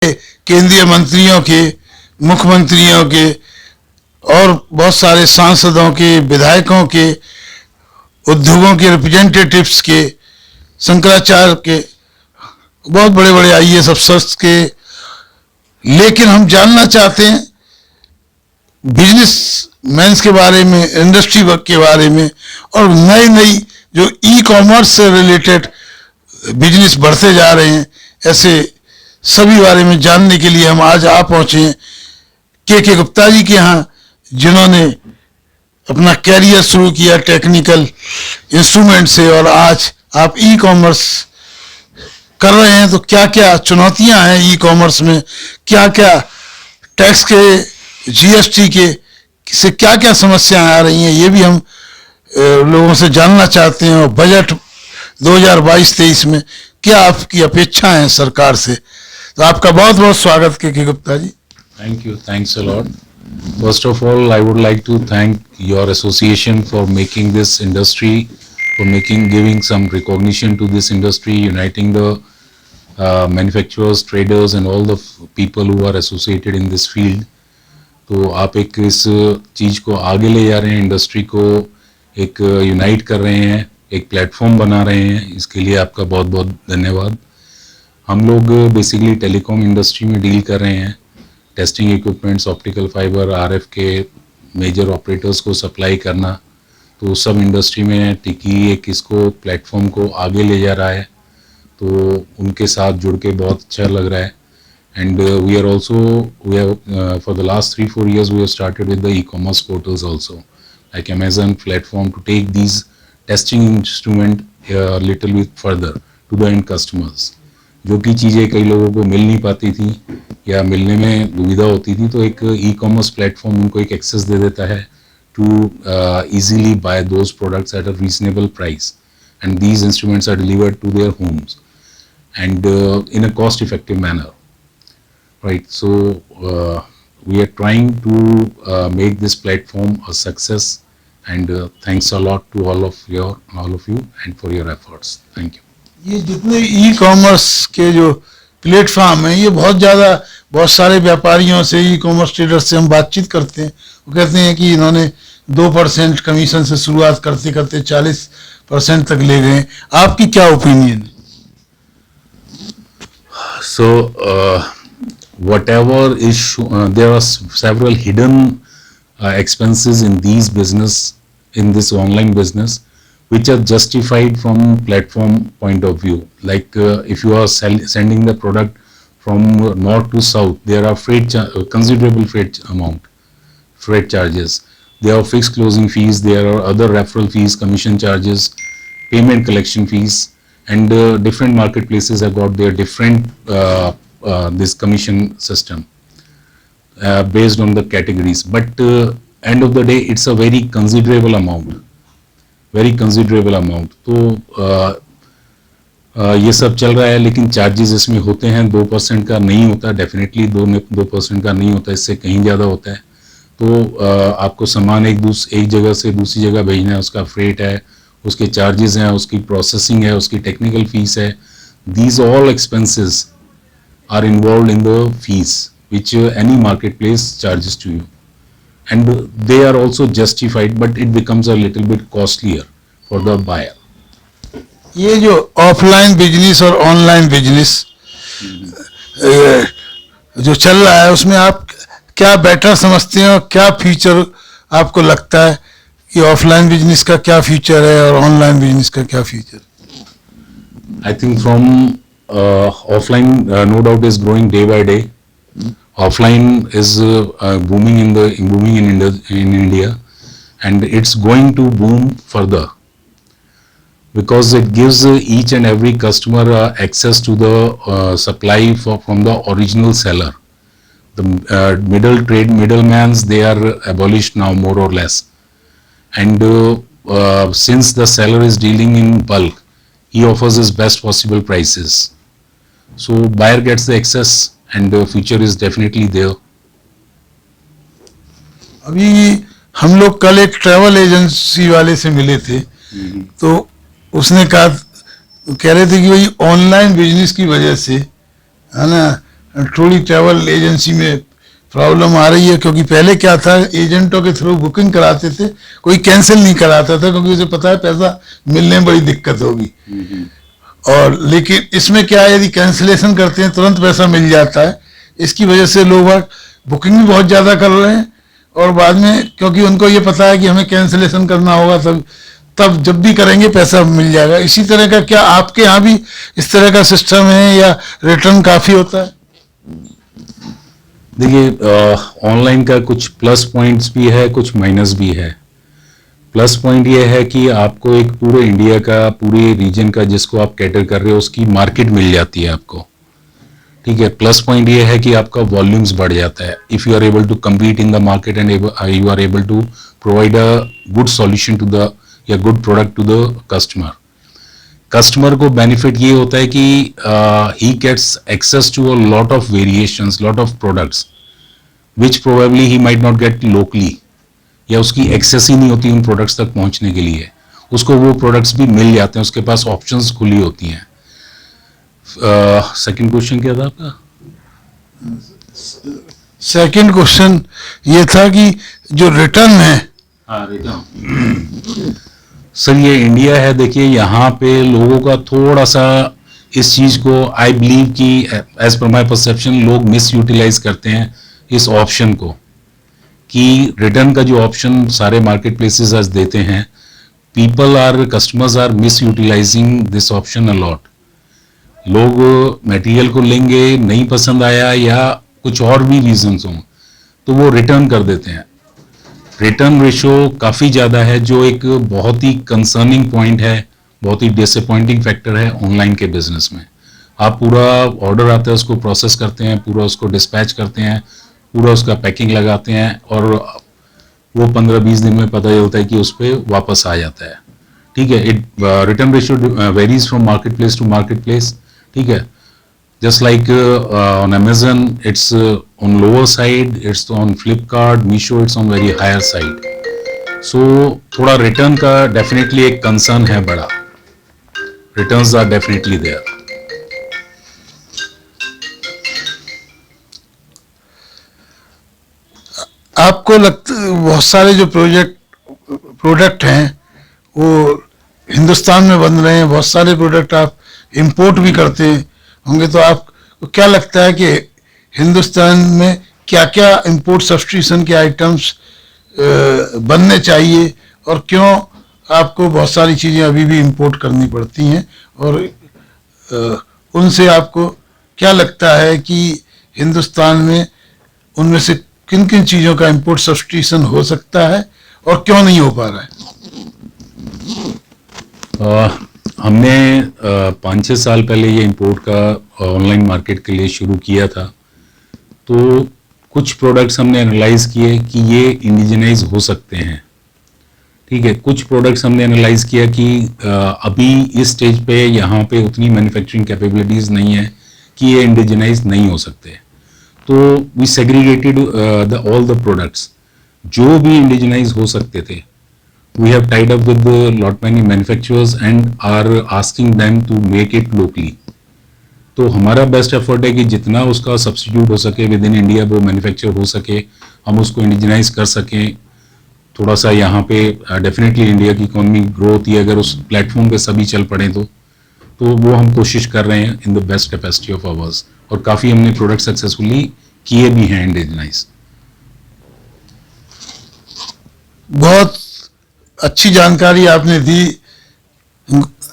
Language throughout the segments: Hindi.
केंद्रीय मंत्रियों के, मुख्यमंत्रियों के और बहुत सारे सांसदों के, विधायकों के, उद्योगों के रिप्रेजेंटेटिव्स के, शंकराचार्य के, बहुत बड़े बड़े आईएएस अफसर्स के, लेकिन हम जानना चाहते हैं बिजनेस मैन्स के बारे में, इंडस्ट्री वर्क के बारे में, और नई नई जो ई कॉमर्स से रिलेटेड बिजनेस बढ़ते जा रहे हैं, ऐसे सभी बारे में जानने के लिए हम आज आ पहुंचे हैं के गुप्ता जी के यहाँ, जिन्होंने अपना कैरियर शुरू किया टेक्निकल इंस्ट्रूमेंट से और आज आप ई कॉमर्स कर रहे हैं। तो क्या क्या चुनौतियां हैं ई कॉमर्स में, क्या क्या टैक्स के, जीएसटी के से क्या क्या समस्याएं आ रही हैं, ये भी हम लोगों से जानना चाहते हैं। और बजट 2022-23 में क्या आपकी अपेक्षा है सरकार से। तो आपका बहुत बहुत स्वागत के Gupta ji. Thank you. Thanks a lot. First of all, I would like to thank your association for making this industry, for giving some recognition to this industry, uniting the manufacturers, traders, and all the people who are associated in this field. तो आप एक इस चीज को आगे ले जा रहे हैं, इंडस्ट्री को एक यूनाइट कर रहे हैं, एक प्लेटफॉर्म बना रहे हैं, इसके लिए आपका बहुत बहुत धन्यवाद। हम लोग बेसिकली टेलीकॉम इंडस्ट्री में डील कर रहे हैं, testing equipments, optical fibre, RF के मेजर ऑपरेटर्स को सप्लाई करना। तो सब इंडस्ट्री में टिकी एक इसको प्लेटफॉर्म को आगे ले जा रहा है, तो उनके साथ जुड़ के बहुत अच्छा लग रहा है। And we have for the last 3-4 years we have started with the e-commerce portals also, like Amazon platform, to take these testing instrument a little bit further to the end customers. जो की चीज़ें कई लोगों को मिल नहीं पाती थी या मिलने में दुविधा होती थी, तो एक ई कॉमर्स प्लेटफॉर्म उनको एक एक्सेस दे देता है to easily buy those products at a reasonable price, and these instruments are delivered to their homes and in a cost effective manner, right? So we are trying to make this platform a success, and thanks a lot to all of you and for your efforts. Thank you. ये जितने ई कॉमर्स के जो प्लेटफॉर्म हैं, ये बहुत सारे व्यापारियों से, ई कॉमर्स ट्रेडर्स से हम बातचीत करते हैं, वो कहते हैं कि इन्होंने 2% कमीशन से शुरुआत करते करते 40% तक ले गए। आपकी क्या opinion? So whatever is there are several hidden expenses in this online business, which are justified from platform point of view. Like if you are sending the product from north to south, there are considerable freight charges. There are fixed closing fees, there are other referral fees, commission charges, payment collection fees, and different marketplaces have got their different this commission system based on the categories. But end of the day, it's a very considerable amount. तो ये सब चल रहा है, लेकिन चार्जेस इसमें होते हैं, 2% का नहीं होता, डेफिनेटली 2% का नहीं होता, इससे कहीं ज़्यादा होता है। तो आपको सामान एक जगह से दूसरी जगह भेजना है, उसका फ्रेट है, उसके चार्जेस हैं, उसकी प्रोसेसिंग है, उसकी टेक्निकल फीस है। These all expenses are involve in the fees which any market place charges to you, and they are also justified, but it becomes a little bit costlier for the buyer. ये जो ऑफलाइन बिजनेस और ऑनलाइन बिजनेस जो चल रहा है, उसमें आप क्या बेटर समझते हैं और क्या फ्यूचर आपको लगता है कि ऑफलाइन बिजनेस का क्या फ्यूचर है और ऑनलाइन बिजनेस का क्या future? I think from offline no doubt is growing day by day. Offline is booming in India, and it's going to boom further because it gives each and every customer access to the supply from the original seller. The middlemans, they are abolished now, more or less, and since the seller is dealing in bulk, he offers his best possible prices, so buyer gets the access, and the future is definitely there. अभी हम लोग कल एक ट्रैवल एजेंसी वाले से मिले थे, तो उसने कह रहे थे कि भाई ऑनलाइन बिजनेस की वजह से, है ना, ट्रूली ट्रैवल एजेंसी में प्रॉब्लम आ रही है, क्योंकि पहले क्या था, एजेंटों के थ्रू बुकिंग कराते थे, कोई कैंसिल नहीं कराता था, क्योंकि उसे पता है पैसा मिलने में बड़ी दिक्कत होगी। और लेकिन इसमें क्या है, यदि कैंसिलेशन करते हैं तुरंत पैसा मिल जाता है। इसकी वजह से लोग बुकिंग भी बहुत ज़्यादा कर रहे हैं, और बाद में क्योंकि उनको ये पता है कि हमें कैंसिलेशन करना होगा, तब जब भी करेंगे पैसा मिल जाएगा। इसी तरह का क्या आपके यहाँ भी इस तरह का सिस्टम है, या रिटर्न काफ़ी होता है? देखिए, ऑनलाइन का कुछ प्लस पॉइंट्स भी है, कुछ माइनस भी है। प्लस पॉइंट ये है कि आपको एक पूरे इंडिया का, पूरे रीजन का जिसको आप कैटर कर रहे हो उसकी मार्केट मिल जाती है आपको, ठीक है। प्लस पॉइंट ये है कि आपका वॉल्यूम्स बढ़ जाता है। If you are able to compete in the market and you are able to provide a good solution to the, या good product to the customer को बेनिफिट ये होता है कि he gets access to a lot of variations, lot of products which probably he might not get locally, या उसकी एक्सेस ही नहीं होती उन प्रोडक्ट्स तक पहुंचने के लिए। उसको वो प्रोडक्ट्स भी मिल जाते हैं, उसके पास ऑप्शंस खुली होती हैं। सेकंड क्वेश्चन क्या था आपका? सेकंड क्वेश्चन ये था कि जो रिटर्न है, हाँ, रिटर्न सर, ये इंडिया है, देखिए यहाँ पे लोगों का थोड़ा सा इस चीज को, आई बिलीव कि एज पर माई परसेप्शन, लोग मिस यूटिलाइज करते हैं इस ऑप्शन को, कि रिटर्न का जो ऑप्शन सारे मार्केट प्लेसेस आज देते हैं, customers are misutilising this option a lot. लोग मटेरियल को लेंगे, नहीं पसंद आया या कुछ और भी रीजंस हों, तो वो रिटर्न कर देते हैं। रिटर्न रेशो काफ़ी ज़्यादा है, जो एक बहुत ही कंसर्निंग पॉइंट है, बहुत ही डिसअपॉइंटिंग फैक्टर है ऑनलाइन के बिजनेस में। आप पूरा ऑर्डर आता है, उसको प्रोसेस करते हैं, पूरा उसको डिस्पैच करते हैं, पूरा उसका पैकिंग लगाते हैं, और वो 15-20 दिन में पता चलता है कि उस पर वापस आ जाता है, ठीक है। Return ratio varies from market place to market place, ठीक है। Just like on Amazon, it's on lower side, it's on Flipkart, Meesho, it's on very higher side. So थोड़ा रिटर्न का डेफिनेटली एक कंसर्न है बड़ा। Returns are definitely there. आपको लगता बहुत सारे जो प्रोडक्ट हैं वो हिंदुस्तान में बन रहे हैं, बहुत सारे प्रोडक्ट आप इंपोर्ट भी करते होंगे, तो आपको क्या लगता है कि हिंदुस्तान में क्या क्या इंपोर्ट सब्स्टिट्यूशन के आइटम्स बनने चाहिए, और क्यों आपको बहुत सारी चीज़ें अभी भी इंपोर्ट करनी पड़ती हैं, और उनसे आपको क्या लगता है कि हिंदुस्तान में उनमें से किन किन चीज़ों का इंपोर्ट सब्स्टिट्यूशन हो सकता है और क्यों नहीं हो पा रहा है? हमने 5-6 साल पहले ये इंपोर्ट का ऑनलाइन मार्केट के लिए शुरू किया था, तो कुछ प्रोडक्ट्स हमने एनालाइज किए कि ये इंडिजिनाइज हो सकते हैं, ठीक है। कुछ प्रोडक्ट्स हमने एनालाइज किया कि अभी इस स्टेज पे यहाँ पे उतनी मैन्युफैक्चरिंग कैपेबिलिटीज़ नहीं है कि ये इंडिजिनाइज नहीं हो सकते, तो we segregated all the products जो भी इंडिजिनाइज हो सकते थे। We have tied up with the lot many manufacturers and are asking them to make it locally. तो हमारा बेस्ट एफर्ट है कि जितना उसका सब्स्टिट्यूट हो सके विद इन इंडिया वो मैन्युफैक्चर हो सके, हम उसको इंडिजिनाइज कर सकें। थोड़ा सा यहाँ पे डेफिनेटली इंडिया की इकोनॉमी ग्रो होती है अगर उस प्लेटफॉर्म पे सभी चल पड़े, तो वो हम कोशिश कर रहे हैं in the best capacity of hours, और काफ़ी हमने प्रोडक्ट सक्सेसफुली किए भी हैं इंडिजिनाइज। बहुत अच्छी जानकारी आपने दी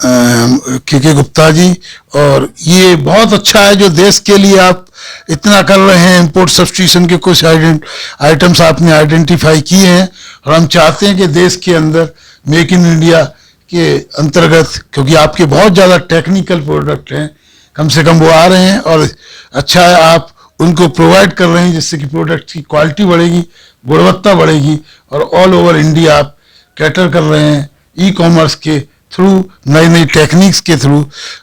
के गुप्ता जी, और ये बहुत अच्छा है जो देश के लिए आप इतना कर रहे हैं। इंपोर्ट सब्स्टिट्यूशन के कुछ आइटम्स आपने आइडेंटिफाई किए हैं, और हम चाहते हैं कि देश के अंदर मेक इन इंडिया के अंतर्गत, क्योंकि आपके बहुत ज़्यादा टेक्निकल प्रोडक्ट हैं, कम से कम वो आ रहे हैं, और अच्छा है आप उनको प्रोवाइड कर रहे हैं, जिससे कि प्रोडक्ट की क्वालिटी बढ़ेगी, गुणवत्ता बढ़ेगी, और ऑल ओवर इंडिया आप कैटर कर रहे हैं ई कॉमर्स के थ्रू, नई नई टेक्निक्स के थ्रू।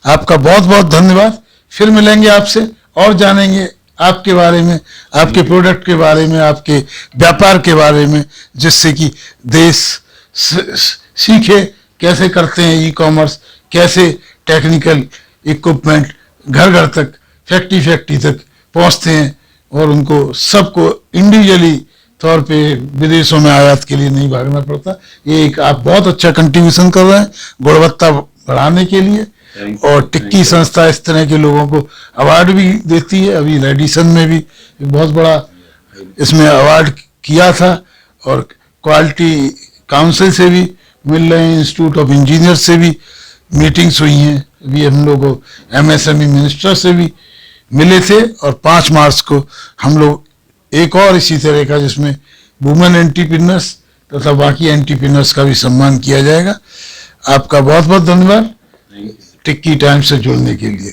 आपका बहुत बहुत धन्यवाद। फिर मिलेंगे आपसे और जानेंगे आपके बारे में, आपके प्रोडक्ट के बारे में, आपके व्यापार के बारे में, जिससे कि देश सीखे कैसे करते हैं ई कॉमर्स, कैसे टेक्निकल इक्विपमेंट घर घर तक, फैक्ट्री तक पहुंचते हैं और उनको सबको इंडिविजुअली तौर पे विदेशों में आयात के लिए नहीं भागना पड़ता। ये एक आप बहुत अच्छा कंट्रीब्यूशन कर रहे हैं गुणवत्ता बढ़ाने के लिए। और टिक्की संस्था इस तरह के लोगों को अवार्ड भी देती है। अभी रेडिसन में भी एक बहुत बड़ा इसमें अवार्ड किया था और क्वालिटी काउंसिल से भी मिल रहे हैं, इंस्टीट्यूट ऑफ इंजीनियर से भी मीटिंग्स हुई हैं। अभी हम लोग को MSME मिनिस्टर से भी मिले थे और 5 मार्च को हम लोग एक और इसी तरह का जिसमें वुमेन एंटरप्रेन्योर्स तथा बाकी एंटरप्रेन्योर्स का भी सम्मान किया जाएगा। आपका बहुत बहुत धन्यवाद टिक्की टाइम से जुड़ने के लिए।